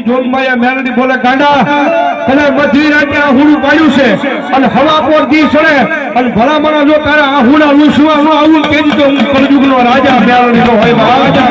જોગમાયા મેલડી બોલે ગાંડા અને મધરી રાતે આ હુડું પાડ્યું છે અને હવા પર દી સડે અને ભલામણા જો તારા આ હુડા ઉસવા હું આવું કેજી તો હું કળજુગનો રાજા મેલડી નો હોય રાજા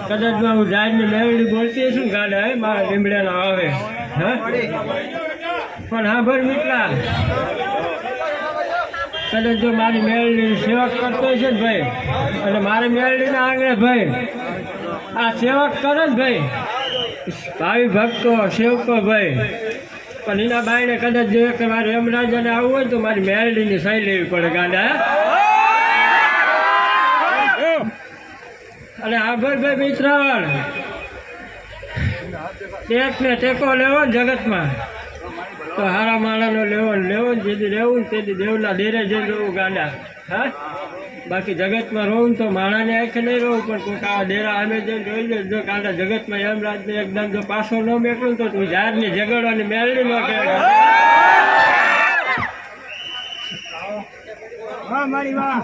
કદાચ હું જાહેરની મેળવી બોલતી શું ગાડા હે મારા લીમડાના આવે હા પણ હા ભર મિત્રા કદાચ જો મારી મેળવી સેવક કરતો છે ને ભાઈ અને મારી મેળવીના આંગણે ભાઈ આ સેવક કરે ને ભાઈ ભાવિ ભક્તો સેવકો ભાઈ પણ એના બાઈને કદાચ જો કે મારે યમરાજાને આવવું હોય તો મારી મેળવીની સહી લેવી પડે ગાડા અને આભાર ભાઈ મિત્રાવણ ટેકને ટેકો લેવો ને જગતમાં તો હારા માણાનો લેવો ને જેથી રહેવું ને તેથી દેવના ડેરે જઈને રહેવું ગાંડા હા બાકી જગતમાં રહું તો માણાને આંખે નહીં રહું પણ કોઈક આ ડેરા આમે જઈને જોઈ લે જો ગાંડા જગતમાં યમરાજને એકદમ જો પાછો ન મેકલું તો તું ઝાડની ઝઘડવાની મેળવી ન કે મારી વાહ